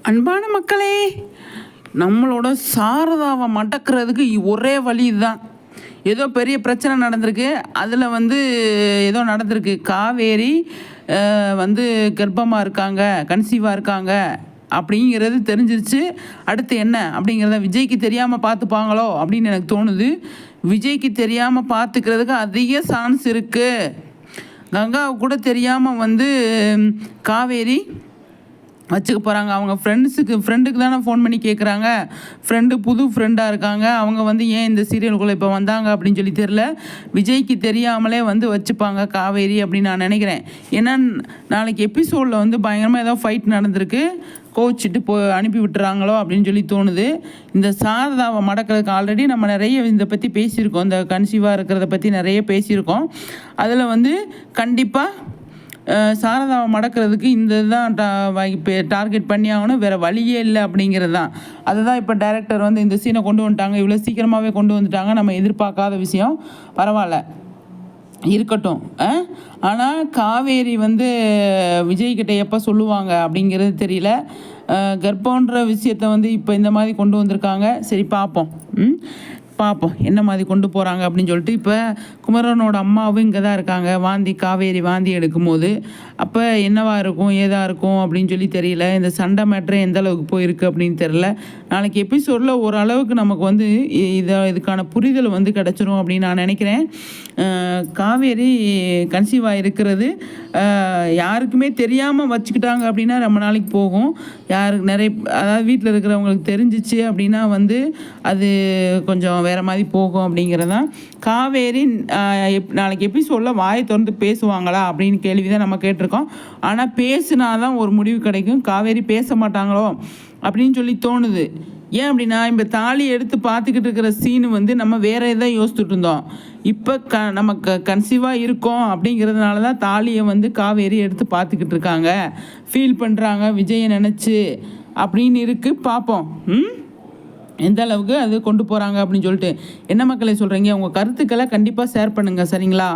அன்பான மக்களே, நம்மளோட சாரதாவை மடக்கிறதுக்கு ஒரே வழி தான். ஏதோ பெரிய பிரச்சனை நடந்திருக்கு. அதில் ஏதோ நடந்திருக்கு. காவேரி கர்ப்பமாக இருக்காங்க, கன்சீவாக இருக்காங்க அப்படிங்கிறது தெரிஞ்சிருச்சு. அடுத்து என்ன அப்படிங்கிறத விஜய்க்கு தெரியாமல் பார்த்துப்பாங்களோ அப்படின்னு எனக்கு தோணுது. விஜய்க்கு தெரியாமல் பார்த்துக்கிறதுக்கு அதிக சான்ஸ் இருக்குது. கங்காவுக்கு கூட தெரியாமல் காவேரி வச்சுக்க போகிறாங்க. அவங்க ஃப்ரெண்டுக்கு தானே ஃபோன் பண்ணி கேட்குறாங்க. புது ஃப்ரெண்டாக இருக்காங்க. அவங்க ஏன் இந்த சீரியலுக்குள்ளே இப்போ வந்தாங்க அப்படின்னு சொல்லி தெரில. விஜய்க்கு தெரியாமலே வச்சுப்பாங்க காவேரி அப்படின்னு நான் நினைக்கிறேன். ஏன்னா நாளைக்கு எபிசோடில் பயங்கரமாக ஏதோ ஃபைட் நடந்திருக்கு. கோச்சிட்டு அனுப்பி விட்டுறாங்களோ அப்படின்னு சொல்லி தோணுது. இந்த சாரதாவை மடக்கிறதுக்கு ஆல்ரெடி நம்ம நிறைய இதை பற்றி பேசியிருக்கோம். இந்த கன்சீவாக இருக்கிறத பற்றி நிறைய பேசியிருக்கோம். அதில் கண்டிப்பாக சாரதாவை மடக்கிறதுக்கு இந்த தான் இப்போ டார்கெட் பண்ணி ஆகணும். வேறு வழியே இல்லை அப்படிங்கிறது தான். அதுதான் இப்போ டைரக்டர் இந்த சீனை கொண்டு வந்துட்டாங்க. இவ்வளோ சீக்கிரமாகவே கொண்டு வந்துட்டாங்க. நம்ம எதிர்பார்க்காத விஷயம். பரவாயில்ல, இருக்கட்டும். ஆனால் காவேரி விஜய்கிட்ட எப்போ சொல்லுவாங்க அப்படிங்கிறது தெரியல. கர்ப்பன்ற விஷயத்தை இப்போ இந்த மாதிரி கொண்டு வந்திருக்காங்க. சரி, பார்ப்போம் என்ன மாதிரி கொண்டு போகிறாங்க அப்படின்னு சொல்லிட்டு. இப்போ குமரனோட அம்மாவும் இங்கே தான் இருக்காங்க. காவேரி வாந்தி எடுக்கும்போது அப்போ என்னவா இருக்கும் ஏதா இருக்கும் அப்படின்னு சொல்லி தெரியல. இந்த சண்டை மேட்ரு எந்த அளவுக்கு போயிருக்கு அப்படின்னு தெரியல. நாளைக்கு எபிசோடில் ஓரளவுக்கு நமக்கு இதுக்கான புரிதல் கிடச்சிரும் அப்படின்னு நான் நினைக்கிறேன். காவேரி கன்சீவாக இருக்கிறது யாருக்குமே தெரியாமல் வச்சுக்கிட்டாங்க அப்படின்னா ரொம்ப நாளைக்கு போகும். யாருக்கு அதாவது வீட்டில் இருக்கிறவங்களுக்கு தெரிஞ்சிச்சு அப்படின்னா அது கொஞ்சம் வேறு மாதிரி போகும் அப்படிங்கிறதான். காவேரி நாளைக்கு எபிசோடில் வாயை திறந்து பேசுவாங்களா அப்படின்னு கேள்வி தான் நம்ம கேட்டிருக்கோம். ஆனால் பேசுனாதான் ஒரு முடிவு கிடைக்கும். காவேரி பேச மாட்டாங்களோ அப்படின்னு சொல்லி தோணுது. ஏன் அப்படின்னா இப்போ தாலி எடுத்து பார்த்துக்கிட்டு இருக்கிற சீனு நம்ம வேறு எதாவது யோசிச்சுட்டு இருந்தோம். இப்போ நமக்கு கன்சீவாக இருக்கோம் அப்படிங்கிறதுனால தான் தாலியை காவேரி எடுத்து பார்த்துக்கிட்டு இருக்காங்க. ஃபீல் பண்ணுறாங்க விஜயை நினச்சி அப்படின்னு இருக்குது. பார்ப்போம் எந்த அளவுக்கு அது கொண்டு போகிறாங்க அப்படின்னு சொல்லிட்டு. என்ன மக்களை சொல்கிறீங்க? உங்கள் கருத்துக்களை கண்டிப்பாக ஷேர் பண்ணுங்கள். சரிங்களா?